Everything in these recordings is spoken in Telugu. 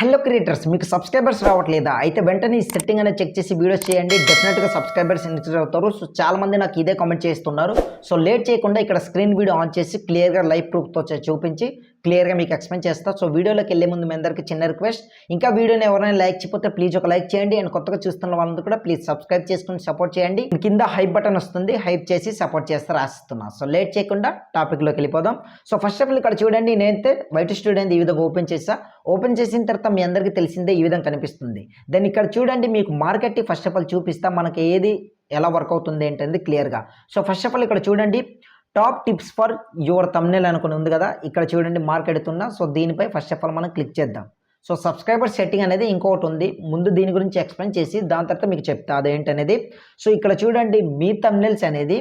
హలో క్రియేటర్స్, మీకు సబ్స్క్రైబర్స్ రావట్లేదా? అయితే వెంటనే ఈ సెట్టింగ్ అనేది చెక్ చేసి వీడియోస్ చేయండి. డెఫినెట్గా సబ్స్క్రైబర్స్ ఇంక్రీజ్ అవుతారు. సో చాలా మంది నాకు ఇదే కామెంట్ చేస్తున్నారు. సో లేట్ చేయకుండా ఇక్కడ స్క్రీన్ వీడియో ఆన్ చేసి క్లియర్గా లైవ్ ప్రూఫ్తో చూపించి క్లియర్గా మీకు ఎక్స్ప్లెయిన్ చేస్తా. సో వీడియోలోకి వెళ్ళే ముందు మీ అందరికీ చిన్న రిక్వెస్ట్, ఇంకా వీడియోని ఎవరైనా లైక్ చేయకపోతే ప్లీజ్ ఒక లైక్ చేయండి. అండ్ కొత్తగా చూస్తున్న వాళ్ళందరూ కూడా ప్లీజ్ సబ్స్క్రైబ్ చేసుకుని సపోర్ట్ చేయండి. కింద హైప్ బటన్ వస్తుంది, హైప్ చేసి సపోర్ట్ చేస్తే రాస్తున్నా. సో లేట్ చేయకుండా టాపిక్లోకి వెళ్ళిపోదాం. సో ఫస్ట్ ఆఫ్ ఆల్ ఇక్కడ చూడండి, నేనైతే వైట్ స్టూడియో ఈ విధంగా ఓపెన్ చేసిన తర్వాత మీ అందరికీ తెలిసిందే ఈ విధంగా కనిపిస్తుంది. దెన్ ఇక్కడ చూడండి, మీకు మార్కెట్ ఫస్ట్ ఆఫ్ ఆల్ చూపిస్తా, మనకి ఏది ఎలా వర్క్ అవుతుంది ఏంటంటే క్లియర్గా. సో ఫస్ట్ ఆఫ్ ఆల్ ఇక్కడ చూడండి, top tips for your thumbnail అనుకుని ఉంది కదా, ఇక్కడ చూడండి మార్క్ ఎడుతున్నా. సో దీనిపై ఫస్ట్ ఆఫ్ ఆల్ మనం క్లిక్ చేద్దాం. సో సబ్స్క్రైబర్ సెట్టింగ్ అనేది ఇంకొకటి ఉంది, ముందు దీని గురించి ఎక్స్ప్లెయిన్ చేసి దాని తర్వాత మీకు చెప్తా అదేంటనేది. సో ఇక్కడ చూడండి, మీ థంబ్నెయిల్స్ అనేది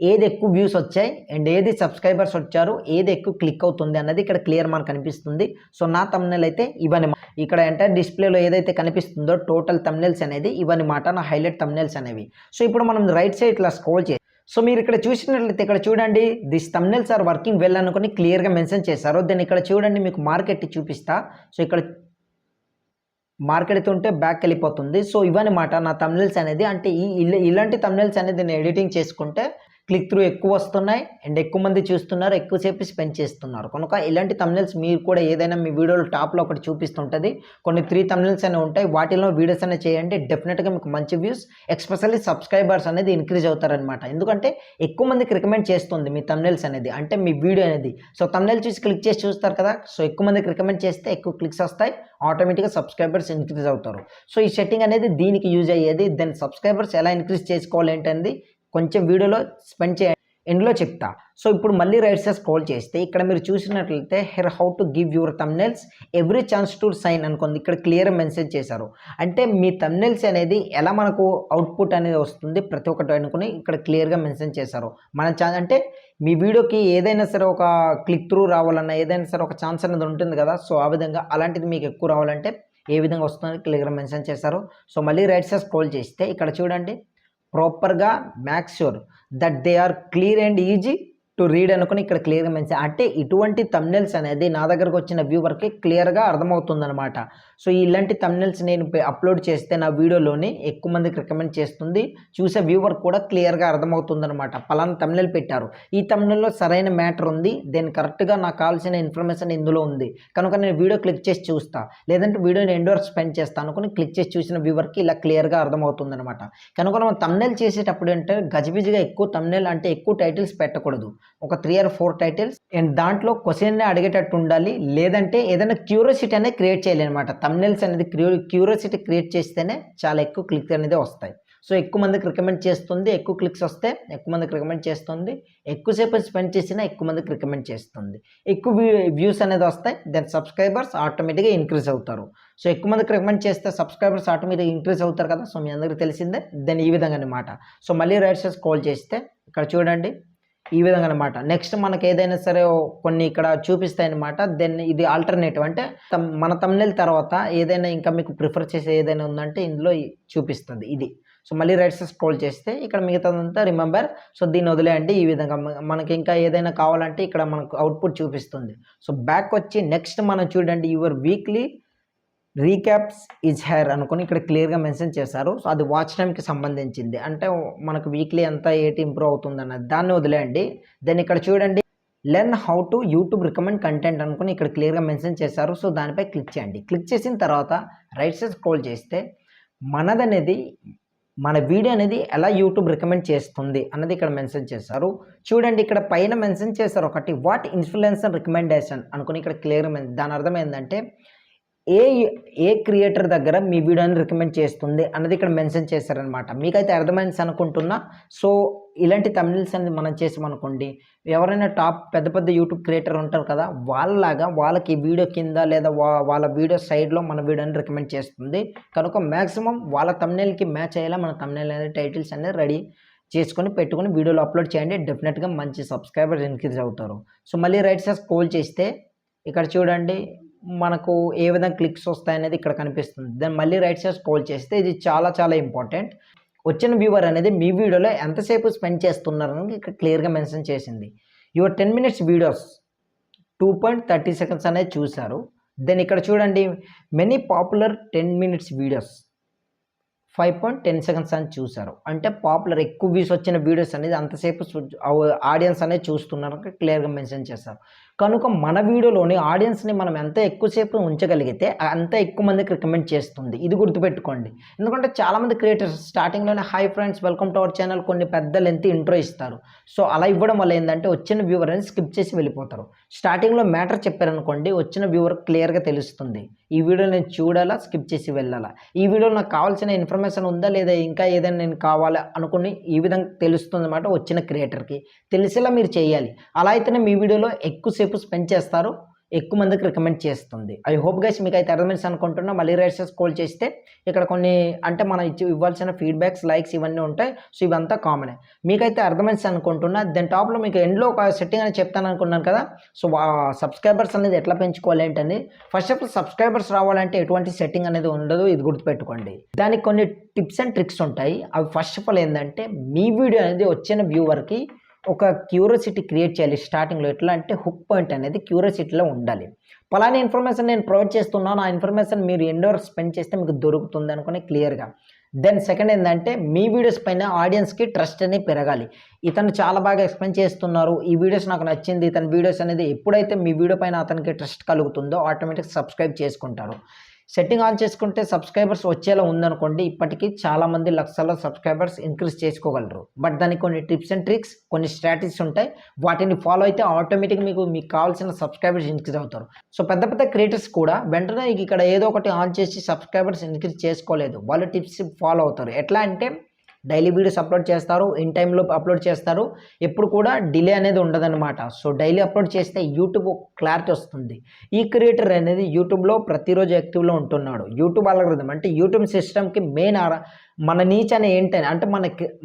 ఏది ఎక్కువ వ్యూస్ వచ్చాయి అండ్ ఏది సబ్స్క్రైబర్స్ వచ్చారు, ఏది ఎక్కువ క్లిక్ అవుతుంది అన్నది ఇక్కడ క్లియర్ మనకు కనిపిస్తుంది. సో నా థంబ్నెయిల్ అయితే ఇవన్నీ, ఇక్కడ ఎంటైర్ డిస్ప్లేలో ఏదైతే కనిపిస్తుందో టోటల్ థంబ్నెయిల్స్ అనేది ఇవన్నీ మాట, నా హైలైట్ థంబ్నెయిల్స్ అనేవి. సో ఇప్పుడు మనం రైట్ సైడ్ ఇట్లా స్క్రోల్ చేసి, సో మీరు ఇక్కడ చూసినట్లయితే ఇక్కడ చూడండి, this thumbnails are working well అనుకుని క్లియర్గా మెన్షన్ చేశారు. దెన్ ఇక్కడ చూడండి, మీకు మార్కెట్ చూపిస్తా. సో ఇక్కడ మార్కెట్ ఉంటే బ్యాక్ వెళ్ళిపోతుంది. సో ఇవన్నీ మాట నా థంబ్నెయిల్స్ అనేది, అంటే ఇలాంటి థంబ్నెయిల్స్ అనేది నేను ఎడిటింగ్ చేసుకుంటే క్లిక్ త్రూ ఎక్కువ వస్తున్నాయి అండ్ ఎక్కువ మంది చూస్తున్నారు, ఎక్కువసేపు స్పెండ్ చేస్తున్నారు. కనుక ఇలాంటి థంబ్నెయిల్స్ మీరు కూడా ఏదైనా మీ వీడియోలో టాప్లో ఒకటి చూపిస్తుంటుంది, కొన్ని 3 థంబ్నెయిల్స్ అనేవి ఉంటాయి, వాటిలో వీడియోస్ అనేవి చేయండి. డెఫినెట్గా మీకు మంచి వ్యూస్, ఎస్పెషల్లీ సబ్స్క్రైబర్స్ అనేది ఇంక్రీజ్ అవుతారనమాట. ఎందుకంటే ఎక్కువ మందికి రికమెండ్ చేస్తుంది మీ థంబ్నెయిల్స్ అనేది, అంటే మీ వీడియో అనేది. సో థంబ్నెయిల్ చూసి క్లిక్ చేసి చూస్తారు కదా, సో ఎక్కువ మందికి రికమెండ్ చేస్తే ఎక్కువ క్లిక్స్ వస్తాయి, ఆటోమేటిక్గా సబ్స్క్రైబర్స్ ఇంక్రీజ్ అవుతారు. సో ఈ సెట్టింగ్ అనేది దీనికి యూజ్ అయ్యేది. దెన్ సబ్స్క్రైబర్స్ ఎలా ఇంక్రీజ్ చేసుకోవాలి ఏంటనేది కొంచెం వీడియోలో స్పెండ్ చేయండి, ఎండ్లో చెప్తా. సో ఇప్పుడు మళ్ళీ రైట్ సైడ్ స్క్రోల్ చేస్తే ఇక్కడ మీరు చూసినట్లయితే here how to give your thumbnails every chance to shine అనుకుంది, ఇక్కడ క్లియర్ మెన్షన్ చేశారు. అంటే మీ థంబ్నెయిల్స్ అనేది ఎలా మనకు అవుట్పుట్ అనేది వస్తుంది ప్రతి ఒక్కటి అనుకుని ఇక్కడ క్లియర్గా మెన్షన్ చేశారు. మన అంటే మీ వీడియోకి ఏదైనా సరే ఒక క్లిక్ త్రూ రావాలన్నా, ఏదైనా సరే ఒక ఛాన్స్ అనేది ఉంటుంది కదా, సో ఆ విధంగా అలాంటిది మీకు ఎక్కువ రావాలంటే ఏ విధంగా వస్తుందని క్లియర్గా మెన్షన్ చేశారు. సో మళ్ళీ రైట్ సైడ్ స్క్రోల్ చేస్తే ఇక్కడ చూడండి, ప్రాపర్గా make sure that they are clear and easy to read అనుకుని ఇక్కడ క్లియర్గా మెన్షన్, అంటే ఇటువంటి థంబ్నెయిల్స్ అనేది నా దగ్గరకు వచ్చిన వ్యూవర్కి క్లియర్గా అర్థమవుతుందన్నమాట. సో ఇలాంటి థంబ్నెయిల్స్ నేను అప్లోడ్ చేస్తే నా వీడియోలోని ఎక్కువ మందికి రికమెండ్ చేస్తుంది, చూసే వ్యూవర్ కూడా క్లియర్గా అర్థమవుతుందన్నమాట. పలానా థంబ్నెయిల్ పెట్టారు, ఈ థంబ్నెయిల్లో సరైన మ్యాటర్ ఉంది, దెన్ కరెక్ట్గా నాకు కావాల్సిన ఇన్ఫర్మేషన్ ఇందులో ఉంది కనుక నేను వీడియో క్లిక్ చేసి చూస్తా, లేదంటే వీడియోని ఎండ్ స్పెండ్ చేస్తాను అనుకుని క్లిక్ చేసి చూసిన వ్యూవర్కి ఇలా క్లియర్గా అర్థమవుతుందన్నమాట. కనుక మనం థంబ్నెయిల్ చేసేటప్పుడు అంటే గజిబిజిగా ఎక్కువ థంబ్నెయిల్ అంటే ఎక్కువ టైటిల్స్ పెట్టకూడదు, ఒక 3 or 4 టైటిల్స్ అండ్ దాంట్లో క్వశ్చన్ అడిగేటట్టు ఉండాలి, లేదంటే ఏదైనా క్యూరియాసిటీ అనేది క్రియేట్ చేయాలి అనమాట. థంబ్నెయిల్స్ అనేది క్యూరియాసిటీ క్రియేట్ చేస్తేనే చాలా ఎక్కువ క్లిక్ అనేది వస్తాయి. సో ఎక్కువ మందికి రికమెండ్ చేస్తుంది, ఎక్కువ క్లిక్స్ వస్తే ఎక్కువ మందికి రికమెండ్ చేస్తుంది, ఎక్కువసేపు స్పెండ్ చేసినా ఎక్కువ మందికి రికమెండ్ చేస్తుంది, ఎక్కువ వ్యూస్ అనేది వస్తాయి, దెన్ సబ్స్క్రైబర్స్ ఆటోమేటిక్గా ఇంక్రీజ్ అవుతారు. సో ఎక్కువ మందికి రికమెండ్ చేస్తే సబ్స్క్రైబర్స్ ఆటోమేటిక్గా ఇంక్రీజ్ అవుతారు కదా. సో మీ అందరికీ తెలిసిందే. దెన్ ఈ విధంగా అనమాట. సో మళ్ళీ రైట్ సైడ్ స్క్రోల్ చేస్తే ఇక్కడ చూడండి, ఈ విధంగా అనమాట. నెక్స్ట్ మనకి ఏదైనా సరే కొన్ని ఇక్కడ చూపిస్తాయి అనమాట. దెన్ ఇది ఆల్టర్నేటివ్, అంటే మన థంబ్నెయిల్ తర్వాత ఏదైనా ఇంకా మీకు ప్రిఫర్ చేసే ఏదైనా ఉందంటే ఇందులో చూపిస్తుంది ఇది. సో మళ్ళీ రైట్ సైడ్ స్క్రోల్ చేస్తే ఇక్కడ మిగతాదంతా రిమెంబర్. సో దీన్ని వదిలేయండి. ఈ విధంగా మనకి ఇంకా ఏదైనా కావాలంటే ఇక్కడ మనకు అవుట్పుట్ చూపిస్తుంది. సో బ్యాక్ వచ్చి నెక్స్ట్ మనం చూడండి, your weekly recaps is here అనుకుని ఇక్కడ క్లియర్గా మెన్షన్ చేశారు. సో అది వాచ్ టైంకి సంబంధించింది, అంటే మనకు వీక్లీ అంతా ఏంటి ఇంప్రూవ్ అవుతుంది అన్నది, దాన్ని వదిలేయండి. దెన్ ఇక్కడ చూడండి, learn how to YouTube recommend content అనుకుని ఇక్కడ క్లియర్గా మెన్షన్ చేశారు. సో దానిపై క్లిక్ చేయండి. క్లిక్ చేసిన తర్వాత రైట్ సైడ్ స్క్రోల్ చేస్తే మన వీడియో అనేది ఎలా యూట్యూబ్ రికమెండ్ చేస్తుంది అన్నది ఇక్కడ మెన్షన్ చేశారు. చూడండి, ఇక్కడ పైన మెన్షన్ చేశారు ఒకటి, వాట్ ఇన్ఫ్లుయెన్సర్ రికమెండేషన్ అనుకుని ఇక్కడ క్లియర్గా దాని అర్థం ఏంటంటే ఏ క్రియేటర్ దగ్గర మీ వీడియోని రికమెండ్ చేస్తుంది అన్నది ఇక్కడ మెన్షన్ చేశారనమాట. మీకైతే అర్థమైంది అనుకుంటున్నా. సో ఇలాంటి థంబ్నెయిల్స్ అనేది మనం చేసామనుకోండి, ఎవరైనా టాప్ పెద్ద యూట్యూబ్ క్రియేటర్ ఉంటారు కదా, వాళ్ళకి వీడియో కింద లేదా వాళ్ళ వీడియో సైడ్లో మన వీడియోని రికమెండ్ చేస్తుంది. కనుక మ్యాక్సిమం వాళ్ళ థంబ్నెయిల్కి మ్యాచ్ అయ్యేలా మన థంబ్నెయిల్ అనేది టైటిల్స్ అనేది రెడీ చేసుకొని పెట్టుకొని వీడియోలో అప్లోడ్ చేయండి. డెఫినెట్గా మంచి సబ్స్క్రైబర్స్ ఇంక్రీజ్ అవుతారు. సో మళ్ళీ రైట్ సైడ్ స్క్రోల్ చేస్తే ఇక్కడ చూడండి, మనకు ఏ విధంగా క్లిక్స్ వస్తాయనేది ఇక్కడ కనిపిస్తుంది. దెన్ మళ్ళీ రైట్ సైడ్ స్క్రోల్ చేస్తే ఇది చాలా చాలా ఇంపార్టెంట్, వచ్చిన వ్యూవర్ అనేది మీ వీడియోలో ఎంతసేపు స్పెండ్ చేస్తున్నారని ఇక్కడ క్లియర్గా మెన్షన్ చేసింది. యువర్ 10 minutes వీడియోస్ 2.30 seconds అనేది చూశారు. దెన్ ఇక్కడ చూడండి many popular 10 minutes videos 5.10 seconds అని చూసారు. అంటే పాపులర్ ఎక్కువ వ్యూస్ వచ్చిన వీడియోస్ అనేది అంతసేపు ఆడియన్స్ అనేది చూస్తున్నారు క్లియర్గా మెన్షన్ చేస్తారు. కనుక మన వీడియోలోని ఆడియన్స్ని మనం ఎంత ఎక్కువసేపు ఉంచగలిగితే అంత ఎక్కువ మందికి రికమెండ్ చేస్తుంది. ఇది గుర్తుపెట్టుకోండి. ఎందుకంటే చాలామంది క్రియేటర్స్ స్టార్టింగ్లోనే hi friends welcome to our channel కొన్ని పెద్ద లెంత్ ఇంట్రో ఇస్తారు. సో అలా ఇవ్వడం వల్ల ఏంటంటే వచ్చిన వ్యూవర్ అనేది స్కిప్ చేసి వెళ్ళిపోతారు. స్టార్టింగ్లో మ్యాటర్ చెప్పారనుకోండి వచ్చిన వ్యూవర్ క్లియర్గా తెలుస్తుంది ఈ వీడియో నేను చూడాలా స్కిప్ చేసి వెళ్ళాలా, ఈ వీడియోలో నాకు కావాల్సిన ఇన్ఫర్మేషన్ ఉందా లేదా ఇంకా ఏదైనా నేను కావాలా అనుకుని ఈ విధంగా తెలుస్తుంది అన్నమాట వచ్చిన క్రియేటర్కి. తెలిసేలా మీరు చేయాలి. అలా అయితేనే మీ వీడియోలో ఎక్కువసేపు స్పెండ్ చేస్తారు, ఎక్కువ మందికి రికమెండ్ చేస్తుంది. ఐ హోప్ గైస్ మీకు అయితే అర్థమైంది అనుకుంటున్నా. మళ్ళీ రైట్స్ స్క్రోల్ చేస్తే ఇక్కడ కొన్ని అంటే మనం ఇవ్వాల్సిన ఫీడ్బ్యాక్స్ లైక్స్ ఇవన్నీ ఉంటాయి. సో ఇవంతా కామనే. మీకైతే అర్థమైంది అనుకుంటున్నా. దాని టాప్లో మీకు ఎండ్లో ఒక సెట్టింగ్ అని చెప్తాను అనుకున్నాను కదా. సో సబ్స్క్రైబర్స్ అనేది ఎట్లా పెంచుకోవాలి ఏంటని. ఫస్ట్ ఆఫ్ ఆల్ సబ్స్క్రైబర్స్ రావాలంటే ఎటువంటి సెట్టింగ్ అనేది ఉండదు, ఇది గుర్తుపెట్టుకోండి. దానికి కొన్ని టిప్స్ అండ్ ట్రిక్స్ ఉంటాయి. అవి ఫస్ట్ ఆఫ్ ఆల్ ఏంటంటే మీ వీడియో అనేది వచ్చిన వ్యూవర్కి ఒక క్యూరియాసిటీ క్రియేట్ చేయాలి. స్టార్టింగ్లో ఎట్లా అంటే హుక్ పాయింట్ అనేది క్యూరియాసిటీలో ఉండాలి. పలానా ఇన్ఫర్మేషన్ నేను ప్రొవైడ్ చేస్తున్నాను, ఆ ఇన్ఫర్మేషన్ మీరు ఎండోర్ స్పెండ్ చేస్తే మీకు దొరుకుతుంది అనుకుని క్లియర్గా. దెన్ సెకండ్ ఏంటంటే మీ వీడియోస్ పైన ఆడియన్స్కి ట్రస్ట్ అనేది పెరగాలి. ఇతను చాలా బాగా ఎక్స్ప్లెయిన్ చేస్తున్నారు, ఈ వీడియోస్ నాకు నచ్చింది, ఇతని వీడియోస్ అనేది ఎప్పుడైతే మీ వీడియో పైన అతనికి ట్రస్ట్ కలుగుతుందో ఆటోమేటిక్ సబ్స్క్రైబ్ చేసుకుంటారు. సెట్టింగ్ ఆన్ చేసుకుంటే సబ్స్క్రైబర్స్ వచ్చేలా ఉందనుకోండి ఇప్పటికీ చాలామంది లక్షల సబ్స్క్రైబర్స్ ఇంక్రీజ్ చేసుకోగలరు. బట్ దానికి కొన్ని టిప్స్ అండ్ ట్రిక్స్ కొన్ని స్ట్రాటజీస్ ఉంటాయి. వాటిని ఫాలో అయితే ఆటోమేటిక్ మీకు కావాల్సిన సబ్స్క్రైబర్స్ ఇంక్రీజ్ అవుతారు. సో పెద్ద పెద్ద క్రియేటర్స్ కూడా వెంటనే ఇక్కడ ఏదో ఒకటి ఆన్ చేసి సబ్స్క్రైబర్స్ ఇంక్రీజ్ చేసుకోలేదు. వాళ్ళు టిప్స్ ఫాలో అవుతారు. ఎట్లా అంటే డైలీ వీడియోస్ అప్లోడ్ చేస్తారు, ఇన్ టైంలో అప్లోడ్ చేస్తారు, ఎప్పుడు కూడా డిలే అనేది ఉండదన్నమాట. సో డైలీ అప్లోడ్ చేస్తే యూట్యూబ్ క్లారిటీ వస్తుంది. ఈ క్రియేటర్ అనేది యూట్యూబ్లో ప్రతిరోజు యాక్టివ్లో ఉంటున్నాడు. యూట్యూబ్ అల్గోరిథం అంటే యూట్యూబ్ సిస్టమ్కి మెయిన్ మన నీచ్ అని ఏంటని అంటే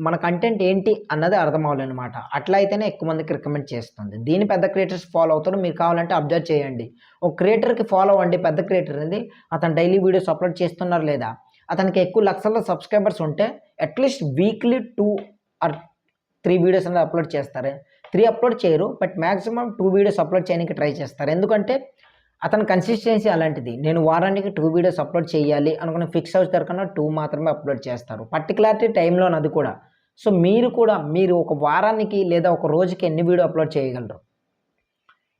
మన కంటెంట్ ఏంటి అన్నది అర్థం అవ్వాలన్నమాట. అట్లా అయితేనే ఎక్కువ మందికి రికమెండ్ చేస్తుంది. దీని పెద్ద క్రియేటర్స్ ఫాలో అవుతారు. మీరు కావాలంటే అబ్జర్వ్ చేయండి. ఒక క్రియేటర్కి ఫాలో అవ్వండి. పెద్ద క్రియేటర్ అనేది అతను డైలీ వీడియోస్ అప్లోడ్ చేస్తున్నారు లేదా, అతనికి ఎక్కువ లక్షల సబ్స్క్రైబర్స్ ఉంటే అట్లీస్ట్ వీక్లీ 2 or 3 వీడియోస్ అనేది అప్లోడ్ చేస్తారు. 3 అప్లోడ్ చేయరు, బట్ మ్యాక్సిమం 2 వీడియోస్ అప్లోడ్ చేయడానికి ట్రై చేస్తారు. ఎందుకంటే అతని కన్సిస్టెన్సీ అలాంటిది. నేను వారానికి 2 వీడియోస్ అప్లోడ్ చేయాలి అనుకుని ఫిక్స్ అవుతారు కన్నా 2 మాత్రమే అప్లోడ్ చేస్తారు. పర్టికులారిటీ టైంలో అది కూడా. సో మీరు ఒక వారానికి లేదా ఒక రోజుకి ఎన్ని వీడియో అప్లోడ్ చేయగలరు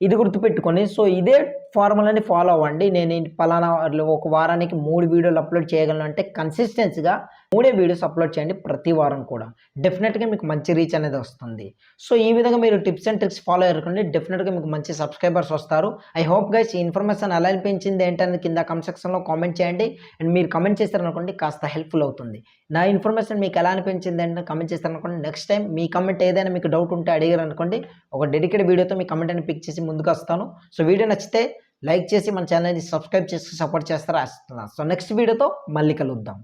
ఇది గుర్తుపెట్టుకొని. సో ఇదే ఫార్ములాని ఫాలో అవ్వండి. నేను పలానా ఒక వారానికి 3 వీడియోలు అప్లోడ్ చేయగలను అంటే కన్సిస్టెన్సీగా 3 వీడియోస్ అప్లోడ్ చేయండి ప్రతి వారం కూడా. డెఫినెట్గా మీకు మంచి రీచ్ అనేది వస్తుంది. సో ఈ విధంగా మీరు టిప్స్ అండ్ ట్రిక్స్ ఫాలో అయ్యారండి డెఫినెట్గా మీకు మంచి సబ్స్క్రైబర్స్ వస్తారు. ఐ హోప్ గైస్ ఈ ఇన్ఫర్మేషన్ ఎలా అనిపించింది ఏంటనేది కింద కమెంట్ సెక్షన్లో కామెంట్ చేయండి. అండ్ మీరు కమెంట్ చేస్తారనుకోండి కాస్త హెల్ప్ఫుల్ అవుతుంది. నా ఇన్ఫర్మేషన్ మీకు ఎలా అనిపించింది అంటే కమెంట్ చేస్తారనుకోండి. నెక్స్ట్ టైం మీ కమెంట్ ఏదైనా మీకు డౌట్ ఉంటే అడిగారు అనుకోండి, ఒక డెడికేటెడ్ వీడియోతో మీ కమెంట్ అని పిక్ చేసి ముందుకు వస్తాను. సో వీడియో నచ్చితే లైక్ చేసి మన ఛానల్ని సబ్స్క్రైబ్ చేసి సపోర్ట్ చేస్తారా. సో నెక్స్ట్ వీడియోతో మళ్ళీ కలుద్దాం.